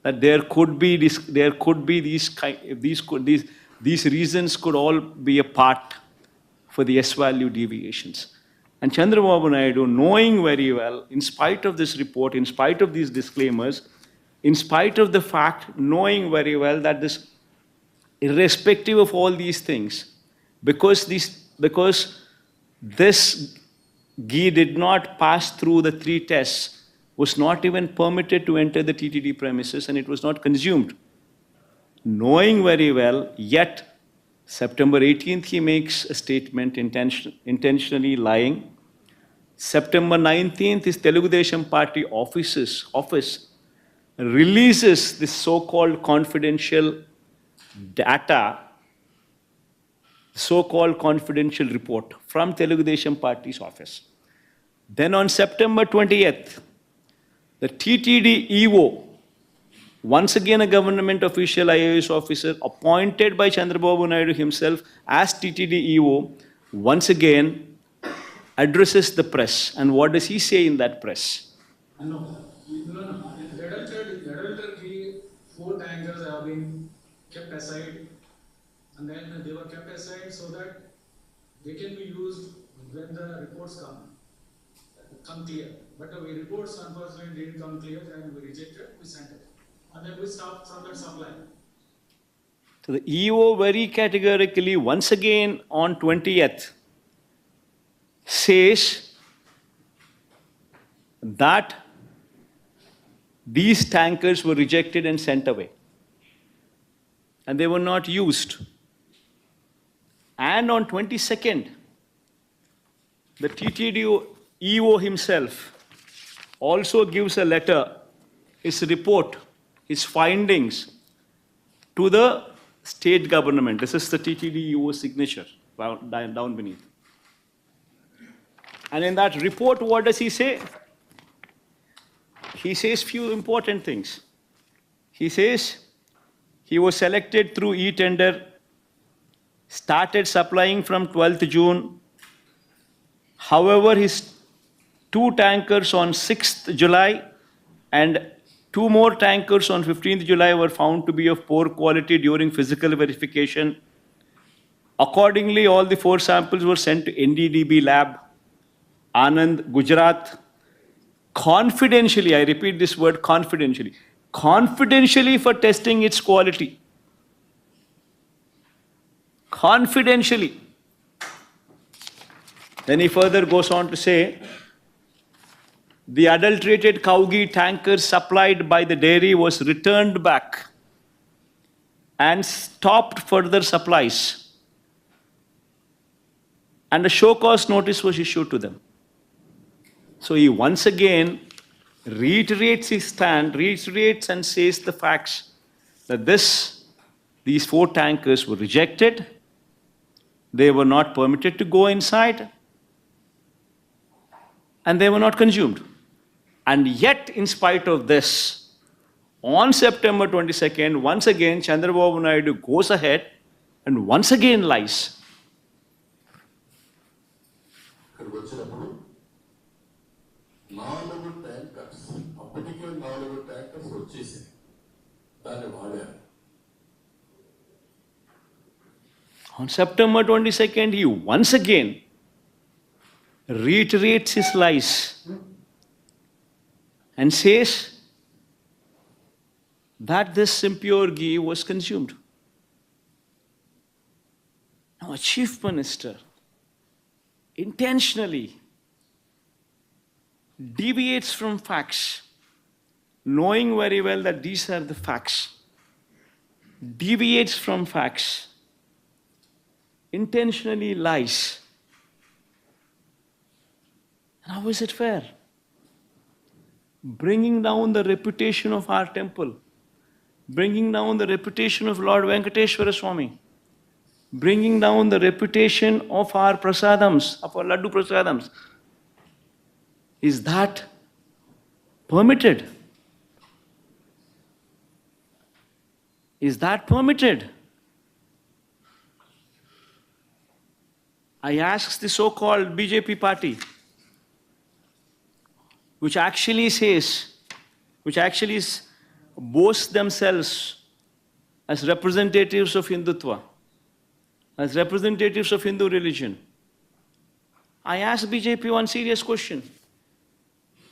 that there could be these reasons could all be a part for the S-value deviations. And Chandrababu Naidu, knowing very well, in spite of this report, in spite of these disclaimers, in spite of the fact, knowing very well that this, irrespective of all these things, because this ghee did not pass through the 3 tests, was not even permitted to enter the TTD premises, and it was not consumed. Knowing very well, yet September 18th he makes a statement intentionally lying. September 19th his Telugu Desam Party office releases this so-called confidential data, so-called confidential report from Telugu Desam Party's office. Then on September 20th, the TTD EO, once again a government official, IAS officer, appointed by Chandrababu Naidu himself as TTD EO, once again addresses the press. And what does he say in that press? No. Adultery, 4 tankers have been kept aside, and then they were kept aside so that they can be used when the reports come clear. But the reports unfortunately didn't come clear, and we rejected, we sent it. And then we stopped from that supply. So the EO very categorically, once again on 20th, says that these tankers were rejected and sent away. And they were not used. And on 22nd, the TTD EO himself also gives a letter, his report, his findings to the state government. This is the TTD EO signature down beneath. And in that report, what does he say? He says few important things. He says he was selected through e-tender, started supplying from 12th June. However, his 2 tankers on 6th July and 2 more tankers on 15th July were found to be of poor quality during physical verification. Accordingly, all the 4 samples were sent to NDDB lab, Anand, Gujarat, confidentially, I repeat this word confidentially for testing its quality. Confidentially. Then he further goes on to say, the adulterated cow ghee tankers supplied by the dairy was returned back and stopped further supplies. And a show cause notice was issued to them. So he once again reiterates his stand, reiterates and says the facts that these 4 tankers were rejected, they were not permitted to go inside, and they were not consumed. And yet, in spite of this, on September 22nd, once again, Chandrababu Naidu goes ahead and once again lies. On September 22nd, he once again reiterates his lies and says that this impure ghee was consumed. Now, a chief minister intentionally deviates from facts, knowing very well that these are the facts, deviates from facts, intentionally lies. And how is it fair? Bringing down the reputation of our temple, bringing down the reputation of Lord Venkateshwara Swami, bringing down the reputation of our prasadams, of our laddu prasadams. Is that permitted? Is that permitted? I ask the so-called BJP party, which actually boast themselves as representatives of Hindutva, as representatives of Hindu religion. I ask BJP one serious question.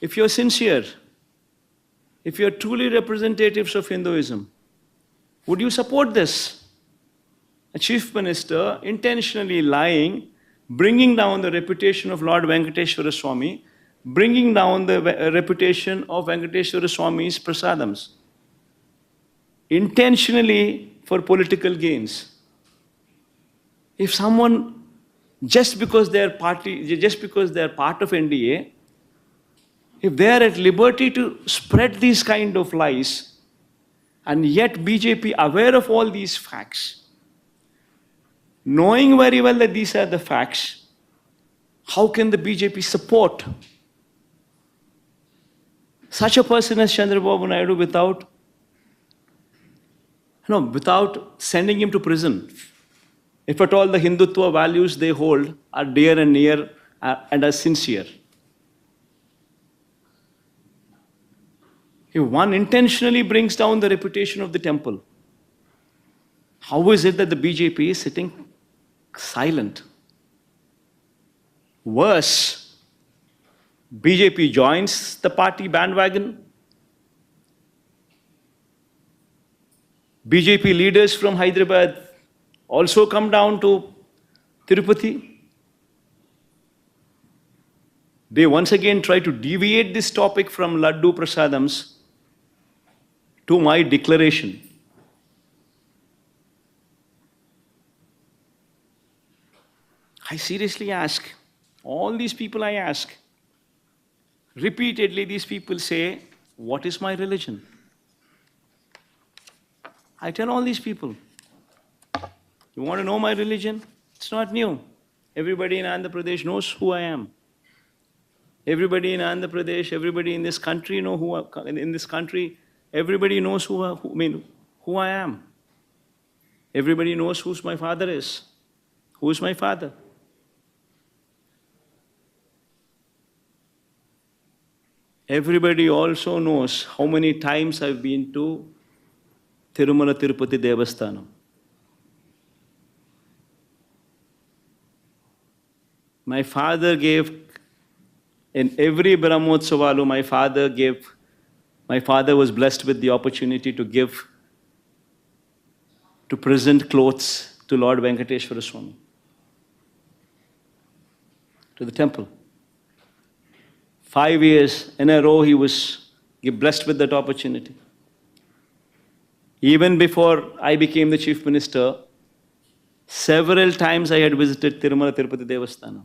If you're sincere, if you're truly representatives of Hinduism, would you support this? A chief minister intentionally lying, bringing down the reputation of Lord Venkateshwara Swami, bringing down the reputation of Venkateshwara Swami's prasadams, intentionally for political gains. If someone, just because they're part of NDA, if they are at liberty to spread these kind of lies, and yet BJP, aware of all these facts, knowing very well that these are the facts, how can the BJP support such a person as Chandrababu Naidu without sending him to prison? If at all the Hindutva values they hold are dear and near and are sincere. If one intentionally brings down the reputation of the temple, how is it that the BJP is sitting silent? Worse, BJP joins the party bandwagon. BJP leaders from Hyderabad also come down to Tirupati. They once again try to deviate this topic from Laddu Prasadams to my declaration. I seriously ask, all these people I ask, repeatedly these people say, what is my religion? I tell all these people, you want to know my religion? It's not new. Everybody in Andhra Pradesh knows who I am. Everybody in Andhra Pradesh, everybody in this country everybody knows who I am. Everybody knows who my father is. Who is my father? Everybody also knows how many times I've been to Tirumala Tirupati Devasthanam. My father gave, in every Brahmotsavala, my father was blessed with the opportunity to present clothes to Lord Venkateshwara Swami, to the temple. 5 years in a row he was blessed with that opportunity. Even before I became the chief minister, several times I had visited Tirumala Tirupati Devasthanam.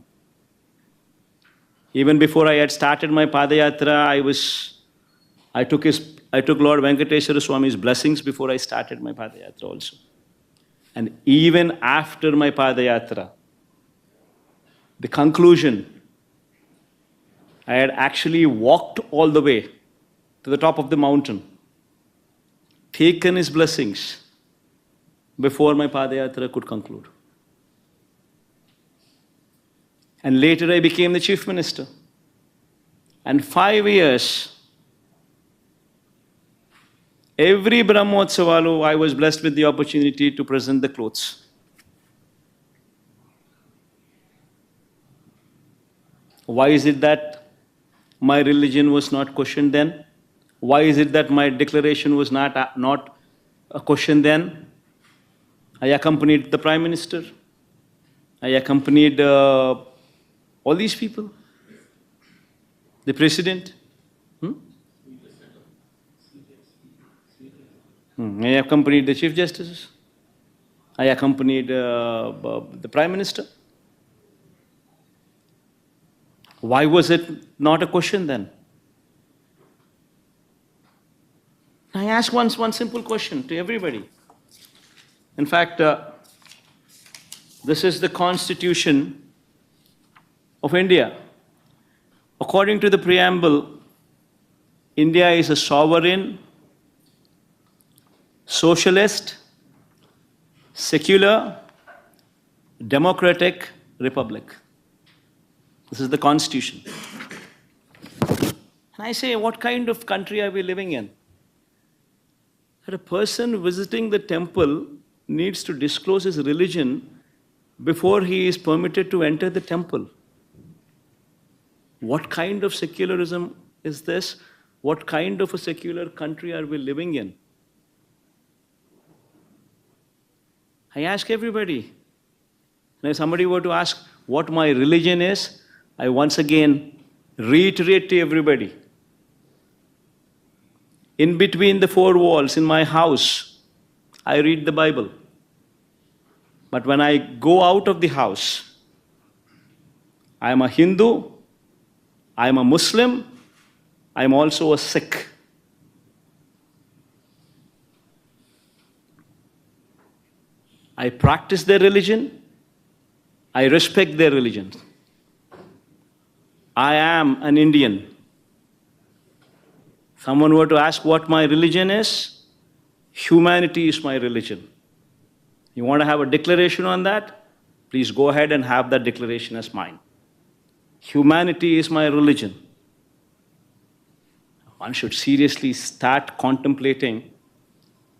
Even before I had started my Padayatra, I took Lord Venkateshwara Swami's blessings before I started my Padayatra also. And even after my Padayatra, the conclusion, I had actually walked all the way to the top of the mountain, taken his blessings before my Padayatra could conclude. And later I became the chief minister. And 5 years, every Brahmotsavala, I was blessed with the opportunity to present the clothes. Why is it that my religion was not questioned then? Why is it that my declaration was not a question then? I accompanied the Prime Minister. I accompanied all these people. The President. I accompanied the Chief Justices. I accompanied the Prime Minister. Why was it not a question then? I ask one simple question to everybody. In fact, this is the Constitution of India. According to the preamble, India is a sovereign, socialist, secular, democratic republic. This is the Constitution. And I say, what kind of country are we living in? that a person visiting the temple needs to disclose his religion before he is permitted to enter the temple. What kind of secularism is this? What kind of a secular country are we living in? I ask everybody. And if somebody were to ask what my religion is, I once again reiterate to everybody. In between the four walls in my house, I read the Bible. But when I go out of the house, I am a Hindu, I am a Muslim, I am also a Sikh. I practice their religion, I respect their religion. I am an Indian. Someone were to ask what my religion is, humanity is my religion. You want to have a declaration on that? Please go ahead and have that declaration as mine. Humanity is my religion. One should seriously start contemplating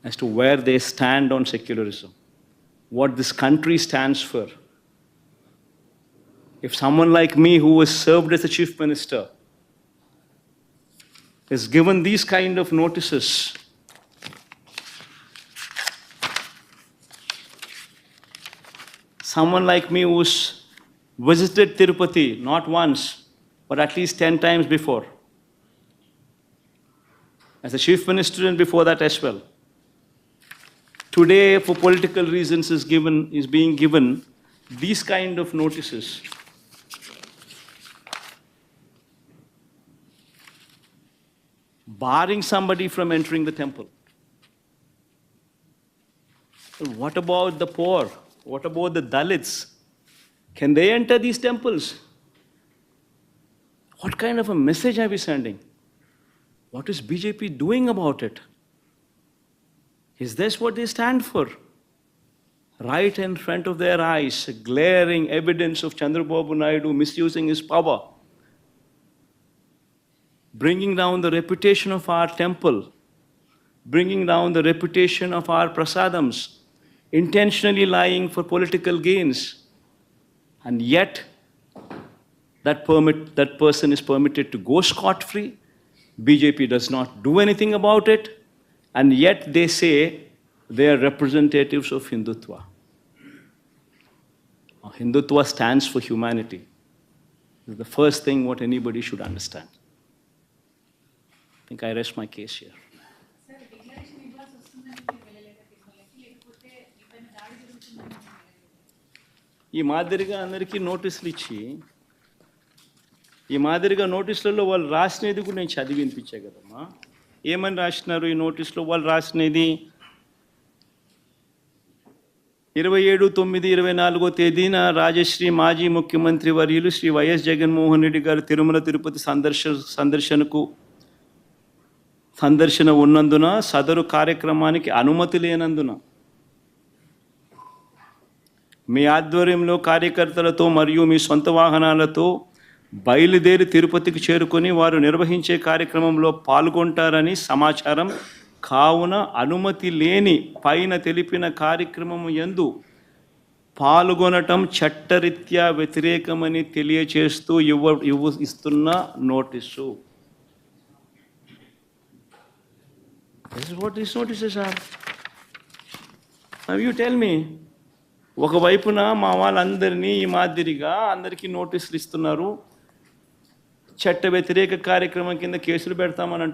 as to where they stand on secularism, what this country stands for. If someone like me who was served as a chief minister is given these kind of notices, someone like me who's visited Tirupati not once, but at least 10 times before, as a chief minister and before that as well, today for political reasons is being given these kind of notices. Barring somebody from entering the temple. What about the poor? What about the Dalits? Can they enter these temples? What kind of a message are we sending? What is BJP doing about it? Is this what they stand for? Right in front of their eyes, glaring evidence of Chandrababu Naidu misusing his power, bringing down the reputation of our temple, bringing down the reputation of our prasadams, intentionally lying for political gains. And yet, that person is permitted to go scot-free. BJP does not do anything about it. And yet they say they are representatives of Hindutva. Hindutva stands for humanity. This is the first thing what anybody should understand. I think I rest my case here. ఈ మాదిరిగా అందరికీ నోటీసులు ఇచ్చి ఈ మాదిరిగా నోటీసులలో వాళ్ళు రాసినది కూడా నేను చదివి వినిపించా కదమ్మా. ఏమని రాసినారు ఈ నోటీసులో? వాళ్ళు రాసినది 27/9/24 తేదీన రాజశ్రీ మాజీ ముఖ్యమంత్రి వర్యులు శ్రీ వైఎస్ జగన్మోహన్ రెడ్డి గారు తిరుమల తిరుపతి సందర్శన ఉన్నందున సదరు కార్యక్రమానికి అనుమతి లేనందున మీ ఆధ్వర్యంలో కార్యకర్తలతో మరియు మీ సొంత వాహనాలతో బయలుదేరి తిరుపతికి చేరుకొని వారు నిర్వహించే కార్యక్రమంలో పాల్గొంటారని సమాచారం. కావున అనుమతి లేని పైన తెలిపిన కార్యక్రమం యందు పాల్గొనటం చట్టరీత్యా వ్యతిరేకమని తెలియచేస్తూ ఇస్తున్న notice. This is what these notices are. Now you tell me, ఒకవైపున మా వాళ్ళందరినీ ఈ మాదిరిగా అందరికీ నోటీసులు ఇస్తున్నారు, చట్ట వ్యతిరేక కార్యక్రమం కింద కేసులు పెడతామని అంటున్నారు.